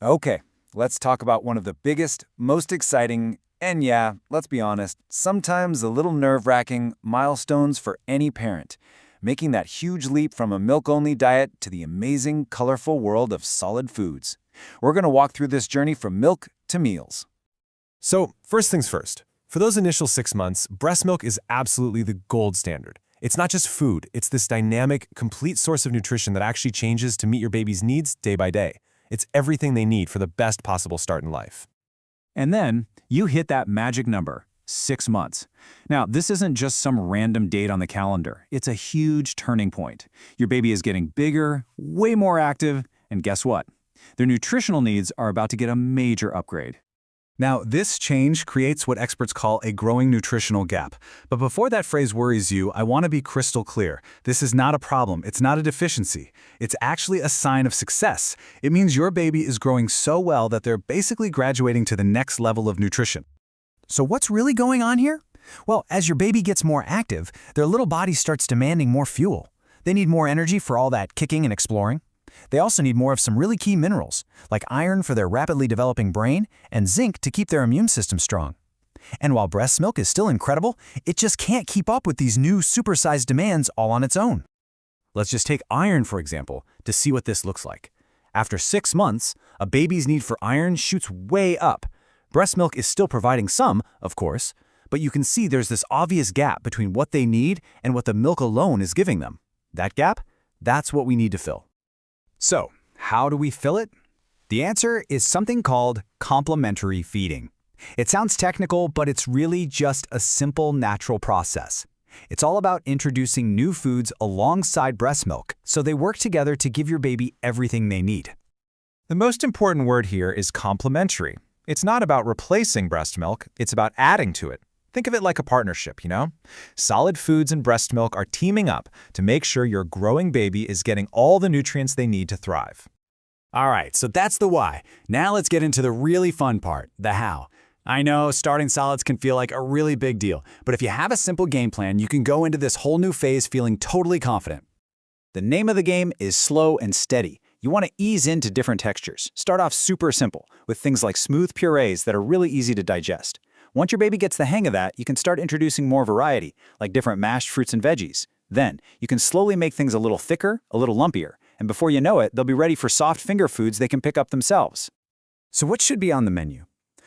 Okay, let's talk about one of the biggest, most exciting, and yeah, let's be honest, sometimes a little nerve-wracking milestones for any parent, making that huge leap from a milk-only diet to the amazing, colorful world of solid foods. We're going to walk through this journey from milk to meals. So, first things first. For those initial 6 months, breast milk is absolutely the gold standard. It's not just food, it's this dynamic, complete source of nutrition that actually changes to meet your baby's needs day by day. It's everything they need for the best possible start in life. And then you hit that magic number, 6 months. Now, this isn't just some random date on the calendar. It's a huge turning point. Your baby is getting bigger, way more active, and guess what? Their nutritional needs are about to get a major upgrade. Now, this change creates what experts call a growing nutritional gap. But before that phrase worries you, I want to be crystal clear. This is not a problem. It's not a deficiency. It's actually a sign of success. It means your baby is growing so well that they're basically graduating to the next level of nutrition. So what's really going on here? Well, as your baby gets more active, their little body starts demanding more fuel. They need more energy for all that kicking and exploring. They also need more of some really key minerals, like iron for their rapidly developing brain and zinc to keep their immune system strong. And while breast milk is still incredible, it just can't keep up with these new supersized demands all on its own. Let's just take iron, for example, to see what this looks like. After 6 months, a baby's need for iron shoots way up. Breast milk is still providing some, of course, but you can see there's this obvious gap between what they need and what the milk alone is giving them. That gap, that's what we need to fill. So, how do we fill it? The answer is something called complementary feeding. It sounds technical, but it's really just a simple, natural process. It's all about introducing new foods alongside breast milk, so they work together to give your baby everything they need. The most important word here is complementary. It's not about replacing breast milk, it's about adding to it. Think of it like a partnership, you know? Solid foods and breast milk are teaming up to make sure your growing baby is getting all the nutrients they need to thrive. All right, so that's the why. Now let's get into the really fun part, the how. I know starting solids can feel like a really big deal, but if you have a simple game plan, you can go into this whole new phase feeling totally confident. The name of the game is slow and steady. You want to ease into different textures. Start off super simple with things like smooth purees that are really easy to digest. Once your baby gets the hang of that, you can start introducing more variety, like different mashed fruits and veggies. Then, you can slowly make things a little thicker, a little lumpier, and before you know it, they'll be ready for soft finger foods they can pick up themselves. So what should be on the menu?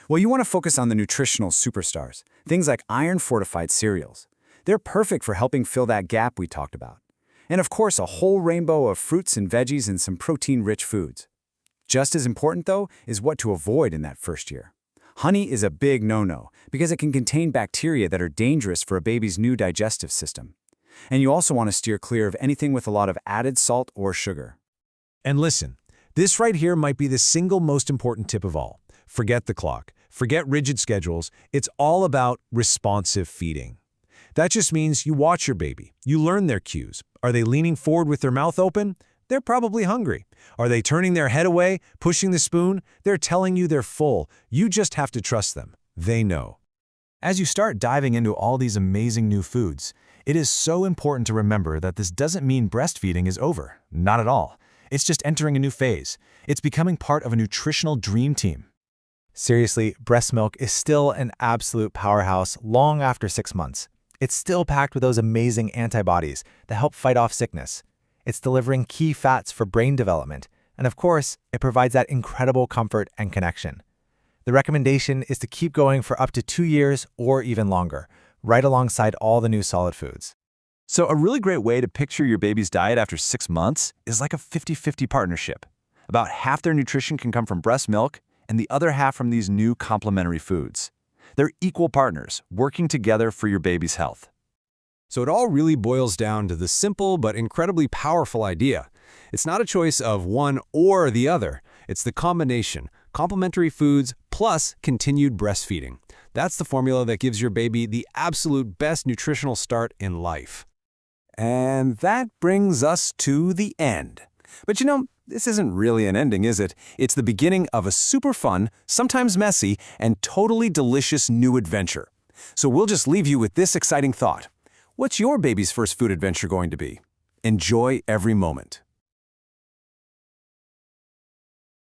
Well, you want to focus on the nutritional superstars, things like iron-fortified cereals. They're perfect for helping fill that gap we talked about. And of course, a whole rainbow of fruits and veggies and some protein-rich foods. Just as important, though, is what to avoid in that first year. Honey is a big no-no because it can contain bacteria that are dangerous for a baby's new digestive system. And you also want to steer clear of anything with a lot of added salt or sugar. And listen, this right here might be the single most important tip of all. Forget the clock. Forget rigid schedules. It's all about responsive feeding. That just means you watch your baby. You learn their cues. Are they leaning forward with their mouth open? They're probably hungry. Are they turning their head away, pushing the spoon? They're telling you they're full. You just have to trust them. They know. As you start diving into all these amazing new foods, it is so important to remember that this doesn't mean breastfeeding is over. Not at all. It's just entering a new phase. It's becoming part of a nutritional dream team. Seriously, breast milk is still an absolute powerhouse long after 6 months. It's still packed with those amazing antibodies that help fight off sickness. It's delivering key fats for brain development, and of course, it provides that incredible comfort and connection. The recommendation is to keep going for up to 2 years or even longer, right alongside all the new solid foods. So a really great way to picture your baby's diet after 6 months is like a 50-50 partnership. About half their nutrition can come from breast milk and the other half from these new complementary foods. They're equal partners, working together for your baby's health. So it all really boils down to the simple but incredibly powerful idea. It's not a choice of one or the other. It's the combination, complementary foods plus continued breastfeeding. That's the formula that gives your baby the absolute best nutritional start in life. And that brings us to the end. But you know, this isn't really an ending, is it? It's the beginning of a super fun, sometimes messy, and totally delicious new adventure. So we'll just leave you with this exciting thought. What's your baby's first food adventure going to be? Enjoy every moment.